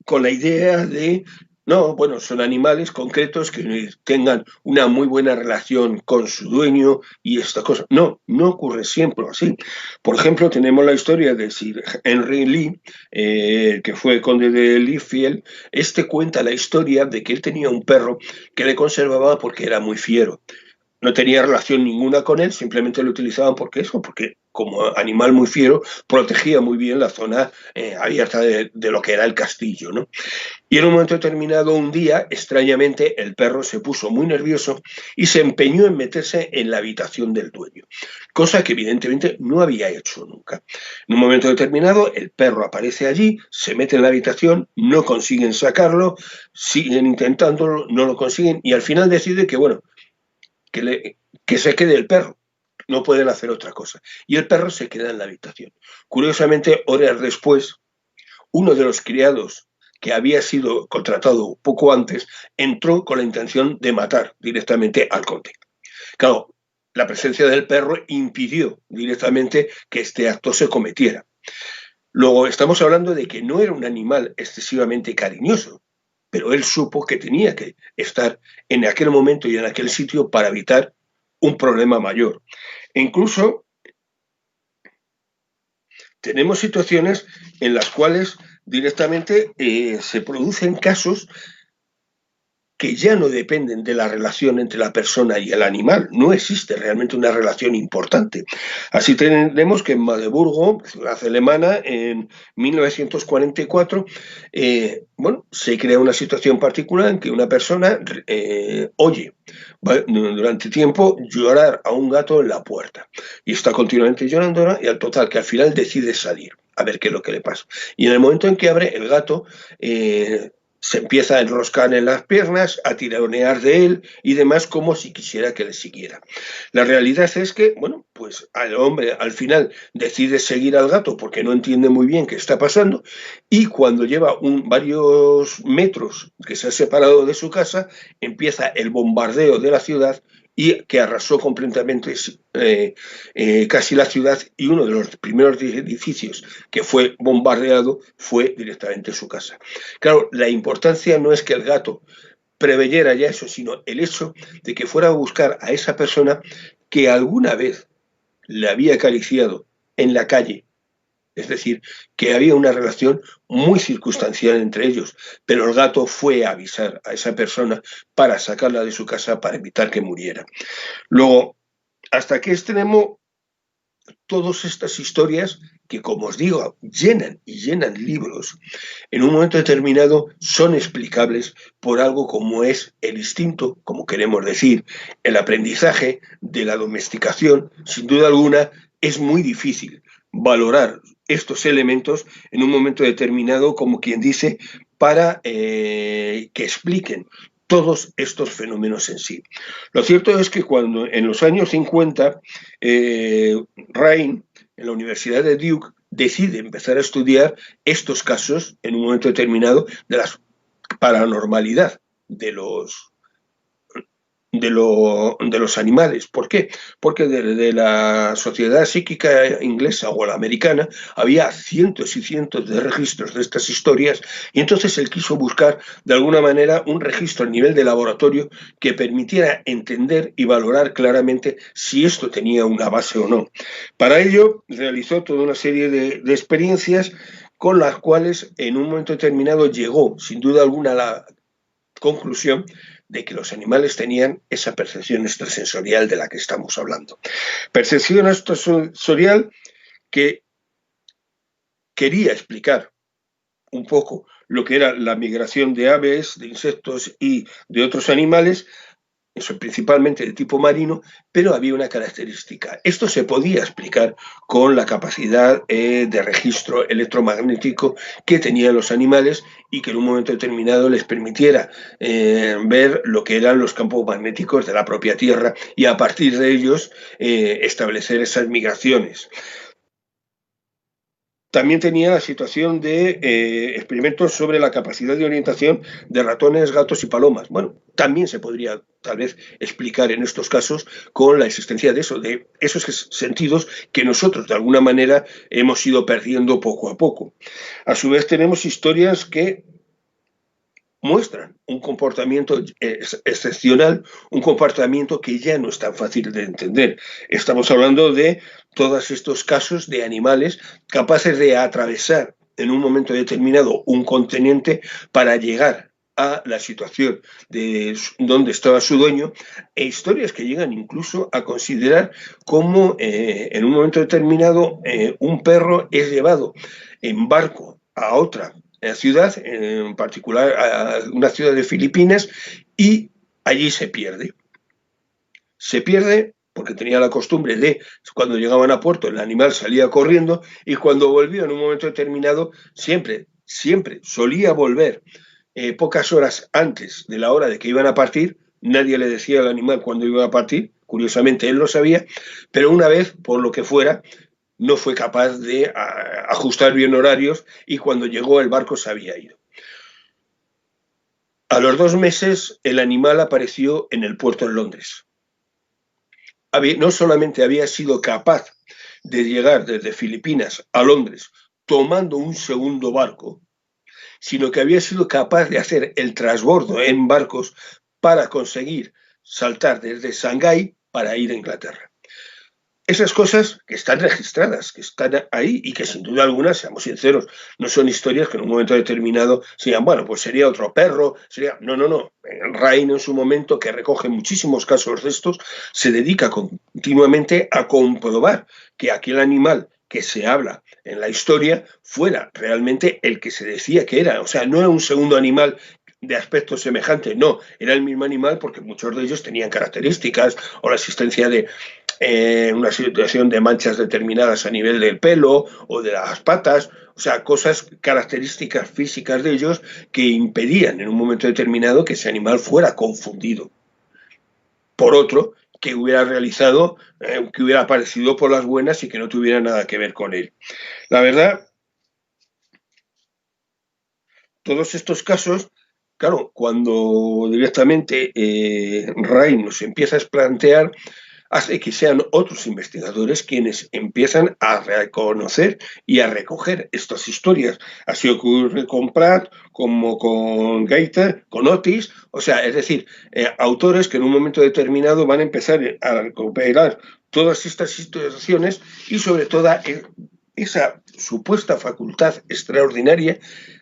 S2: con la idea de, no, bueno, son animales concretos que tengan una muy buena relación con su dueño y esta cosa. No, no ocurre siempre así. Por ejemplo, tenemos la historia de Sir Henry Lee, que fue conde de Lichfield. Este cuenta la historia de que él tenía un perro que le conservaba porque era muy fiero. No tenía relación ninguna con él, simplemente lo utilizaban porque como animal muy fiero protegía muy bien la zona abierta de lo que era el castillo, ¿no? Y en un momento determinado, un día, extrañamente, el perro se puso muy nervioso y se empeñó en meterse en la habitación del dueño, cosa que evidentemente no había hecho nunca. En un momento determinado, el perro aparece allí, se mete en la habitación, no consiguen sacarlo, siguen intentándolo, no lo consiguen y al final decide que, bueno, que se quede el perro. No pueden hacer otra cosa. Y el perro se queda en la habitación. Curiosamente, horas después, uno de los criados que había sido contratado poco antes entró con la intención de matar directamente al conde. Claro, la presencia del perro impidió directamente que este acto se cometiera. Luego, estamos hablando de que no era un animal excesivamente cariñoso, pero él supo que tenía que estar en aquel momento y en aquel sitio para evitar un problema mayor. E incluso tenemos situaciones en las cuales directamente se producen casos que ya no dependen de la relación entre la persona y el animal. No existe realmente una relación importante. Así tenemos que en Magdeburgo, ciudad alemana, en 1944, bueno, se crea una situación particular en que una persona oye durante tiempo llorar a un gato en la puerta y está continuamente llorando y al total que al final decide salir a ver qué es lo que le pasa. Y en el momento en que abre, el gato se empieza a enroscar en las piernas, a tironear de él y demás como si quisiera que le siguiera. La realidad es que, bueno, pues el hombre al final decide seguir al gato porque no entiende muy bien qué está pasando y cuando lleva varios metros que se ha separado de su casa, empieza el bombardeo de la ciudad y que arrasó completamente casi la ciudad y uno de los primeros edificios que fue bombardeado fue directamente su casa. Claro, la importancia no es que el gato preveyera ya eso, sino el hecho de que fuera a buscar a esa persona que alguna vez le había acariciado en la calle. Es decir, que había una relación muy circunstancial entre ellos, pero el gato fue a avisar a esa persona para sacarla de su casa para evitar que muriera. Luego, ¿hasta qué extremo todas estas historias que, como os digo, llenan y llenan libros, en un momento determinado son explicables por algo como es el instinto, como queremos decir, el aprendizaje de la domesticación? Sin duda alguna, es muy difícil valorar estos elementos en un momento determinado, como quien dice, para que expliquen todos estos fenómenos en sí. Lo cierto es que cuando en los años 50 Rain, en la Universidad de Duke, decide empezar a estudiar estos casos en un momento determinado de la paranormalidad de los animales. ¿Por qué? Porque de la sociedad psíquica inglesa o la americana había cientos y cientos de registros de estas historias y entonces él quiso buscar de alguna manera un registro a nivel de laboratorio que permitiera entender y valorar claramente si esto tenía una base o no. Para ello realizó toda una serie de experiencias con las cuales en un momento determinado llegó sin duda alguna a la conclusión de que los animales tenían esa percepción extrasensorial de la que estamos hablando. Percepción extrasensorial que quería explicar un poco lo que era la migración de aves, de insectos y de otros animales, eso principalmente de tipo marino, pero había una característica. Esto se podía explicar con la capacidad de registro electromagnético que tenían los animales y que en un momento determinado les permitiera ver lo que eran los campos magnéticos de la propia Tierra y a partir de ellos establecer esas migraciones. También tenía la situación de experimentos sobre la capacidad de orientación de ratones, gatos y palomas. Bueno, también se podría tal vez explicar en estos casos con la existencia de eso, de esos sentidos que nosotros de alguna manera hemos ido perdiendo poco a poco. A su vez tenemos historias que muestran un comportamiento excepcional, un comportamiento que ya no es tan fácil de entender. Estamos hablando de todos estos casos de animales capaces de atravesar en un momento determinado un continente para llegar a la situación de donde estaba su dueño, e historias que llegan incluso a considerar cómo en un momento determinado un perro es llevado en barco a otra ciudad, en particular a una ciudad de Filipinas, y allí se pierde. Se pierde porque tenía la costumbre de, cuando llegaban a puerto, el animal salía corriendo y cuando volvió en un momento determinado, siempre solía volver pocas horas antes de la hora de que iban a partir. Nadie le decía al animal cuándo iba a partir, curiosamente él lo sabía, pero una vez, por lo que fuera, no fue capaz de ajustar bien horarios y cuando llegó el barco se había ido. A los 2 meses el animal apareció en el puerto en Londres. No solamente había sido capaz de llegar desde Filipinas a Londres tomando un segundo barco, sino que había sido capaz de hacer el transbordo en barcos para conseguir saltar desde Shanghái para ir a Inglaterra. Esas cosas que están registradas, que están ahí y que sin duda alguna, seamos sinceros, no son historias que en un momento determinado sean, bueno, pues sería otro perro, sería... No. Rain en su momento, que recoge muchísimos casos de estos, se dedica continuamente a comprobar que aquel animal que se habla en la historia fuera realmente el que se decía que era. O sea, no era un segundo animal de aspecto semejante, no, era el mismo animal porque muchos de ellos tenían características o la existencia de una situación de manchas determinadas a nivel del pelo o de las patas, o sea, cosas, características físicas de ellos que impedían en un momento determinado que ese animal fuera confundido por otro que hubiera realizado, que hubiera aparecido por las buenas y que no tuviera nada que ver con él. La verdad, todos estos casos, claro, cuando directamente Ray nos empieza a plantear, hace que sean otros investigadores quienes empiezan a reconocer y a recoger estas historias. Así ocurre con Pratt, como con Gaiter, con Otis, o sea, es decir, autores que en un momento determinado van a empezar a recuperar todas estas situaciones y sobre todo esa supuesta facultad extraordinaria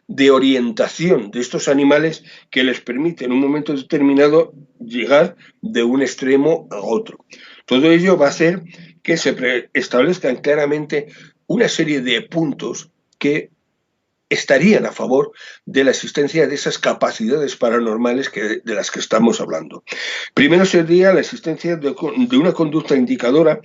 S2: de orientación de estos animales que les permite en un momento determinado llegar de un extremo a otro. Todo ello va a hacer que se establezcan claramente una serie de puntos que estarían a favor de la existencia de esas capacidades paranormales de las que estamos hablando. Primero sería la existencia de una conducta indicadora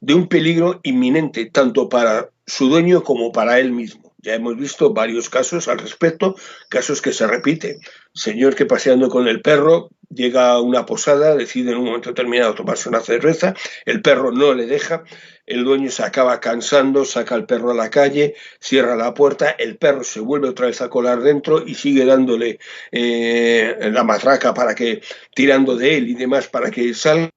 S2: de un peligro inminente, tanto para su dueño como para él mismo. Ya hemos visto varios casos al respecto, casos que se repiten. Señor que paseando con el perro llega a una posada, decide en un momento determinado tomarse una cerveza, el perro no le deja, el dueño se acaba cansando, saca al perro a la calle, cierra la puerta, el perro se vuelve otra vez a colar dentro y sigue dándole la matraca para que, tirando de él y demás para que salga.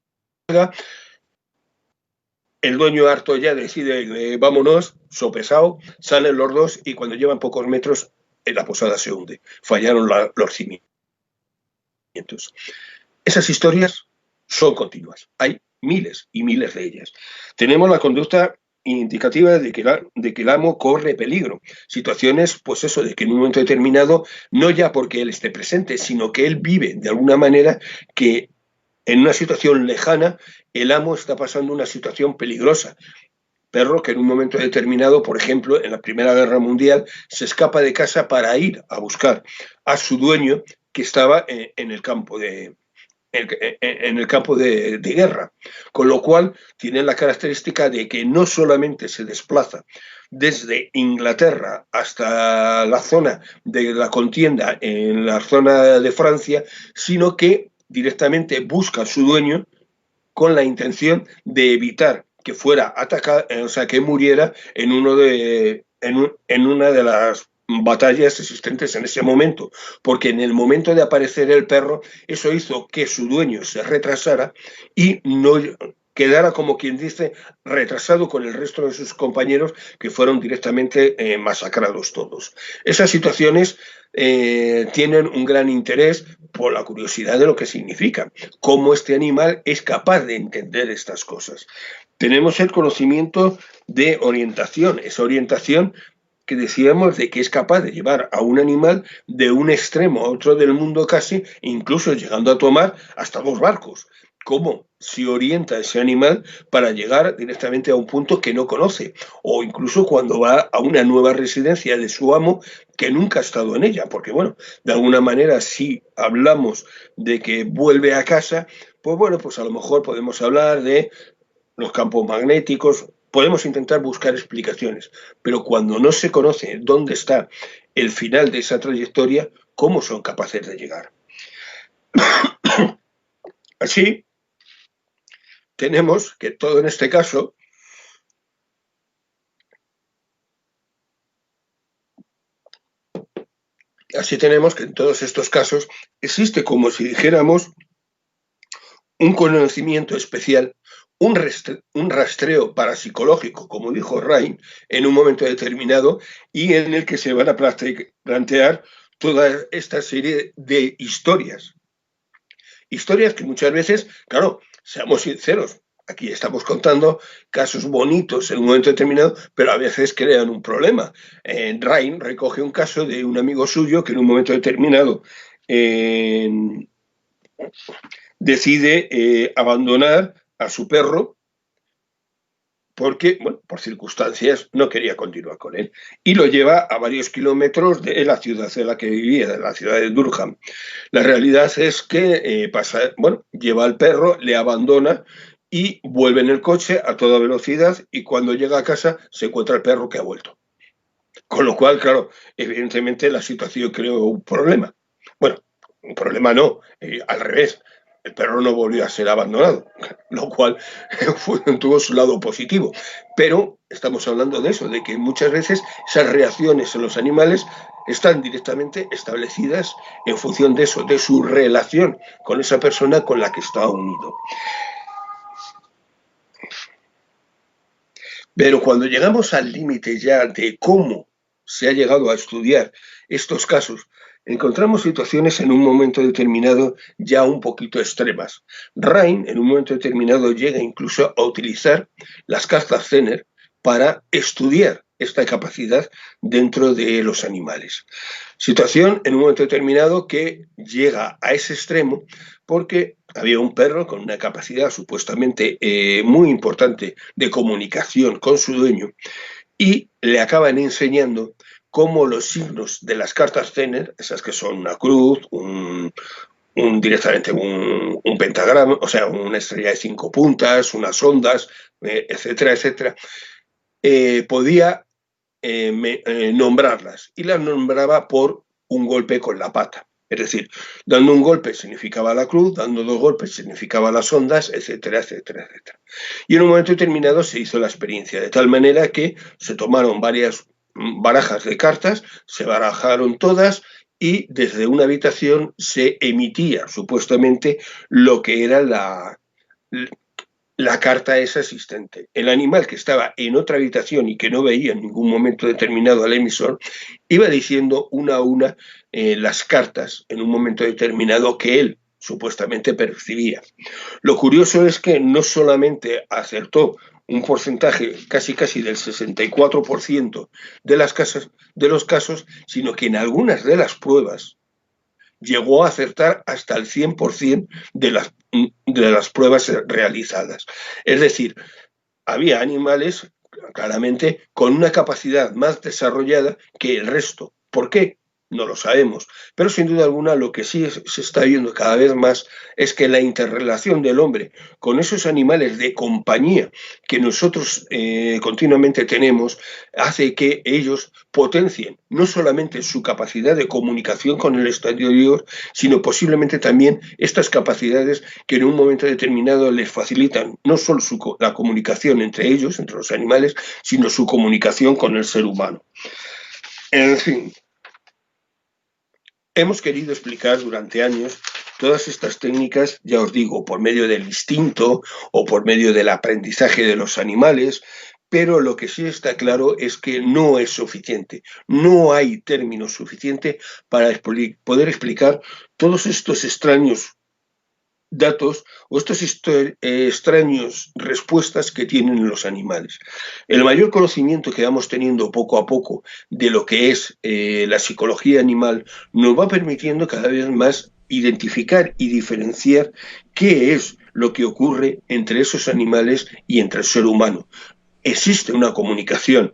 S2: El dueño harto ya decide, vámonos, sopesado, salen los dos y cuando llevan pocos metros, la posada se hunde. Fallaron los cimientos. Esas historias son continuas. Hay miles y miles de ellas. Tenemos la conducta indicativa de que el amo corre peligro. Situaciones, pues eso, de que en un momento determinado, no ya porque él esté presente, sino que él vive de alguna manera que en una situación lejana el amo está pasando una situación peligrosa. Perro que en un momento determinado, por ejemplo, en la Primera Guerra Mundial, se escapa de casa para ir a buscar a su dueño que estaba en el campo de guerra, con lo cual tiene la característica de que no solamente se desplaza desde Inglaterra hasta la zona de la contienda en la zona de Francia, sino que directamente busca a su dueño con la intención de evitar que fuera atacado, o sea, que muriera en una de las batallas existentes en ese momento, porque en el momento de aparecer el perro, eso hizo que su dueño se retrasara y no quedara, como quien dice, retrasado con el resto de sus compañeros que fueron directamente masacrados todos. Esas situaciones tienen un gran interés por la curiosidad de lo que significa, cómo este animal es capaz de entender estas cosas. Tenemos el conocimiento de orientación, esa orientación que decíamos de que es capaz de llevar a un animal de un extremo a otro del mundo casi, incluso llegando a tomar hasta 2 barcos. ¿Cómo se orienta ese animal para llegar directamente a un punto que no conoce? O incluso cuando va a una nueva residencia de su amo que nunca ha estado en ella, porque bueno, de alguna manera si hablamos de que vuelve a casa, pues bueno, pues a lo mejor podemos hablar de los campos magnéticos, podemos intentar buscar explicaciones, pero cuando no se conoce dónde está el final de esa trayectoria, ¿cómo son capaces de llegar? Así, tenemos que todo en este caso Así tenemos que en todos estos casos existe como si dijéramos un conocimiento especial, un rastreo parapsicológico, como dijo Rain, en un momento determinado y en el que se van a plantear toda esta serie de historias. Historias que muchas veces, claro, seamos sinceros, aquí estamos contando casos bonitos en un momento determinado, pero a veces crean un problema. Rain recoge un caso de un amigo suyo que en un momento determinado decide abandonar a su perro porque, bueno, por circunstancias no quería continuar con él. Y lo lleva a varios kilómetros de la ciudad en la que vivía, de la ciudad de Durham. La realidad es que lleva al perro, le abandona y vuelve en el coche a toda velocidad y cuando llega a casa se encuentra el perro que ha vuelto. Con lo cual, claro, evidentemente la situación creó un problema. Bueno, un problema no, al revés. El perro no volvió a ser abandonado, lo cual tuvo su lado positivo. Pero estamos hablando de eso, de que muchas veces esas reacciones en los animales están directamente establecidas en función de eso, de su relación con esa persona con la que está unido. Pero cuando llegamos al límite ya de cómo se ha llegado a estudiar estos casos, encontramos situaciones en un momento determinado ya un poquito extremas. Rain, en un momento determinado, llega incluso a utilizar las cartas Zener para estudiar esta capacidad dentro de los animales. Situación en un momento determinado que llega a ese extremo porque había un perro con una capacidad supuestamente muy importante de comunicación con su dueño y le acaban enseñando cómo los signos de las cartas Zener, esas que son una cruz, directamente un pentagrama, o sea, una estrella de 5 puntas, unas ondas, etcétera, etcétera, podía nombrarlas, y las nombraba por un golpe con la pata. Es decir, dando un golpe significaba la cruz, dando 2 golpes significaba las ondas, etcétera, etcétera, etcétera. Y en un momento determinado se hizo la experiencia, de tal manera que se tomaron varias barajas de cartas, se barajaron todas y desde una habitación se emitía supuestamente lo que era la carta esa existente. El animal que estaba en otra habitación y que no veía en ningún momento determinado al emisor, iba diciendo una a una las cartas en un momento determinado que él supuestamente percibía. Lo curioso es que no solamente acertó un porcentaje casi del 64% de los casos, sino que en algunas de las pruebas llegó a acertar hasta el 100% de las pruebas realizadas. Es decir, había animales, claramente, con una capacidad más desarrollada que el resto. ¿Por qué? No lo sabemos. Pero sin duda alguna lo que sí se está viendo cada vez más es que la interrelación del hombre con esos animales de compañía que nosotros continuamente tenemos hace que ellos potencien no solamente su capacidad de comunicación con el exterior, sino posiblemente también estas capacidades que en un momento determinado les facilitan no solo la comunicación entre ellos, entre los animales, sino su comunicación con el ser humano. En fin, hemos querido explicar durante años todas estas técnicas, ya os digo, por medio del instinto o por medio del aprendizaje de los animales, pero lo que sí está claro es que no es suficiente. No hay término suficiente para poder explicar todos estos extraños datos o estos extraños respuestas que tienen los animales. El mayor conocimiento que vamos teniendo poco a poco de lo que es la psicología animal nos va permitiendo cada vez más identificar y diferenciar qué es lo que ocurre entre esos animales y entre el ser humano. Existe una comunicación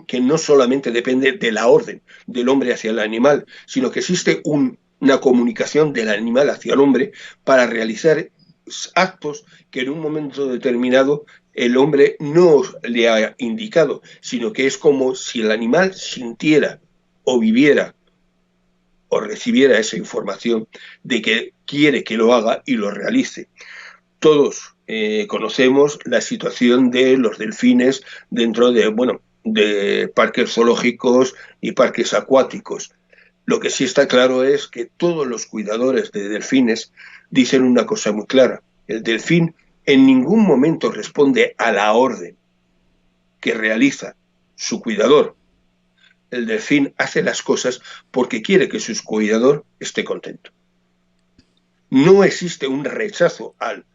S2: que no solamente depende de la orden del hombre hacia el animal, sino que existe una comunicación del animal hacia el hombre para realizar actos que en un momento determinado el hombre no le ha indicado, sino que es como si el animal sintiera o viviera o recibiera esa información de que quiere que lo haga y lo realice. Todos conocemos la situación de los delfines dentro de parques zoológicos y parques acuáticos. Lo que sí está claro es que todos los cuidadores de delfines dicen una cosa muy clara. El delfín en ningún momento responde a la orden que realiza su cuidador. El delfín hace las cosas porque quiere que su cuidador esté contento. No existe un rechazo al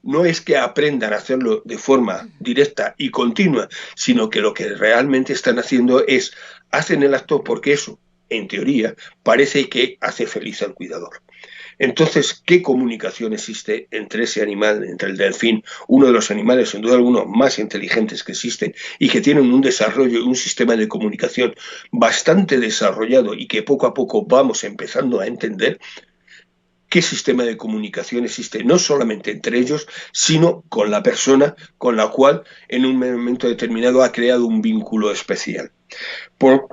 S2: no es que aprendan a hacerlo de forma directa y continua, sino que lo que realmente están haciendo es, hacen el acto porque eso, en teoría, parece que hace feliz al cuidador. Entonces, ¿qué comunicación existe entre ese animal, entre el delfín, uno de los animales, sin duda alguna, más inteligentes que existen y que tienen un desarrollo y un sistema de comunicación bastante desarrollado y que poco a poco vamos empezando a entender? ¿Qué sistema de comunicación existe no solamente entre ellos, sino con la persona con la cual en un momento determinado ha creado un vínculo especial? Por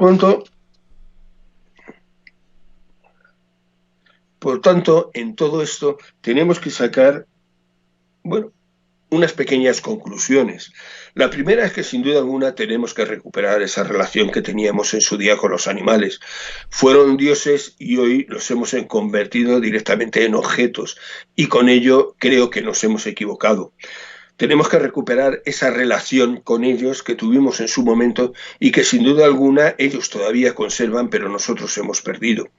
S2: tanto, en todo esto tenemos que sacar, bueno, unas pequeñas conclusiones. La primera es que sin duda alguna tenemos que recuperar esa relación que teníamos en su día con los animales. Fueron dioses y hoy los hemos convertido directamente en objetos y con ello creo que nos hemos equivocado. Tenemos que recuperar esa relación con ellos que tuvimos en su momento y que sin duda alguna ellos todavía conservan, pero nosotros hemos perdido.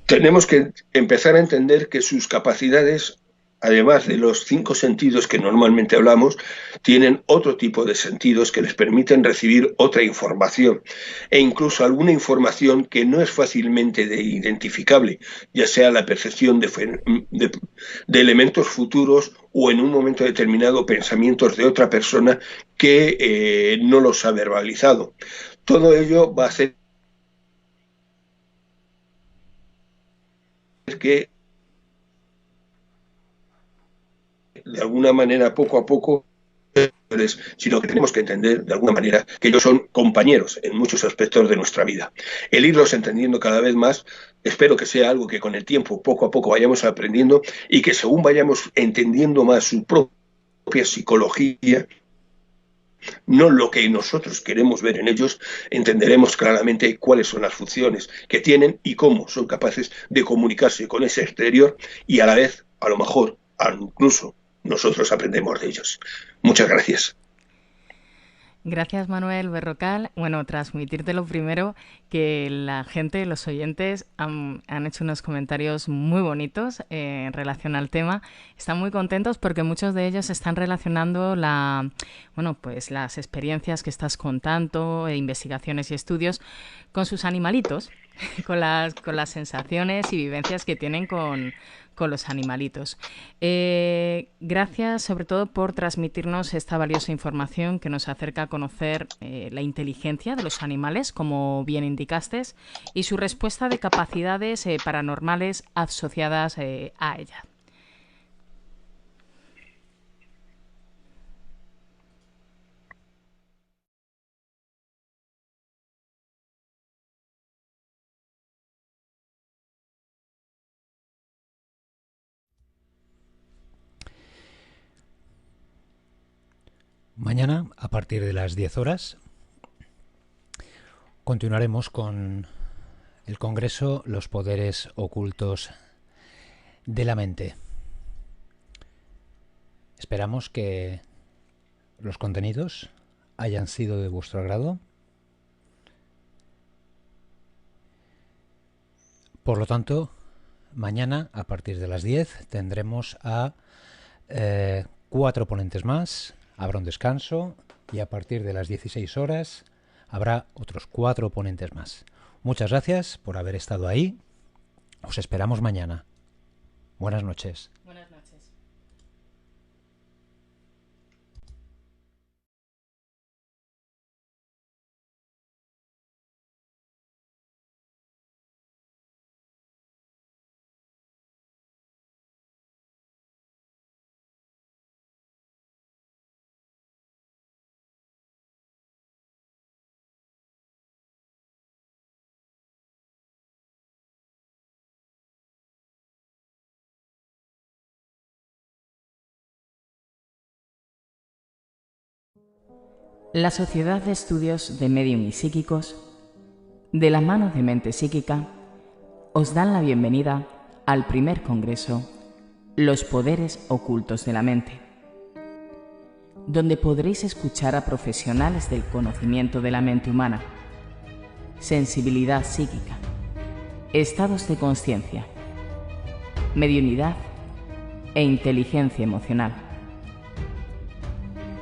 S2: Tenemos que empezar a entender que sus capacidades, además de los 5 sentidos que normalmente hablamos, tienen otro tipo de sentidos que les permiten recibir otra información e incluso alguna información que no es fácilmente identificable, ya sea la percepción de elementos futuros o en un momento determinado pensamientos de otra persona que no los ha verbalizado. Todo ello va a hacer que de alguna manera poco a poco sino que tenemos que entender de alguna manera que ellos son compañeros en muchos aspectos de nuestra vida. El irlos entendiendo cada vez más, espero que sea algo que con el tiempo, poco a poco, vayamos aprendiendo y que según vayamos entendiendo más su propia psicología, no lo que nosotros queremos ver en ellos, entenderemos claramente cuáles son las funciones que tienen y cómo son capaces de comunicarse con ese exterior y a la vez, a lo mejor, incluso nosotros aprendemos de ellos. Muchas gracias.
S1: Gracias, Manuel Berrocal. Bueno, transmitirte lo primero, que la gente, los oyentes, han hecho unos comentarios muy bonitos en relación al tema. Están muy contentos porque muchos de ellos están relacionando pues las experiencias que estás contando, investigaciones y estudios, con sus animalitos, con las sensaciones y vivencias que tienen con los animalitos. Gracias sobre todo por transmitirnos esta valiosa información que nos acerca a conocer la inteligencia de los animales, como bien indicaste, y su respuesta de capacidades paranormales asociadas a ella.
S3: Mañana, a partir de las 10 horas, continuaremos con el Congreso Los Poderes Ocultos de la Mente. Esperamos que los contenidos hayan sido de vuestro agrado. Por lo tanto, mañana, a partir de las 10, tendremos a 4 ponentes más. Habrá un descanso y a partir de las 16 horas habrá otros 4 ponentes más. Muchas gracias por haber estado ahí. Os esperamos mañana. Buenas noches.
S1: Buenas noches. La Sociedad de Estudios de Medium y Psíquicos, de la mano de Mente Psíquica, os dan la bienvenida al primer congreso Los Poderes Ocultos de la Mente, donde podréis escuchar a profesionales del conocimiento de la mente humana, sensibilidad psíquica, estados de consciencia, mediunidad e inteligencia emocional.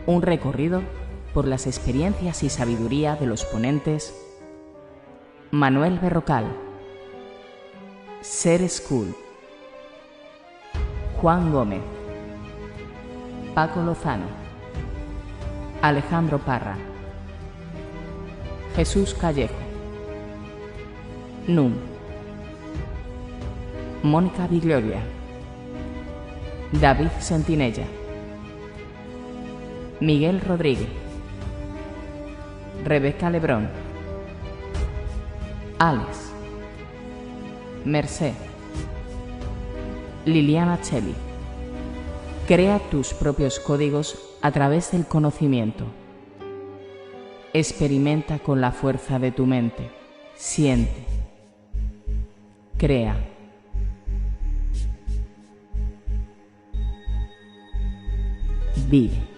S1: Un recorrido por las experiencias y sabiduría de los ponentes Manuel Berrocal, Ser School, Juan Gómez, Paco Lozano, Alejandro Parra, Jesús Callejo, Num, Mónica Viglioria, David Sentinella, Miguel Rodríguez, Rebeca Lebrón, Alex, Merced, Liliana Cheli. Crea tus propios códigos a través del conocimiento. Experimenta con la fuerza de tu mente. Siente. Crea. Vive.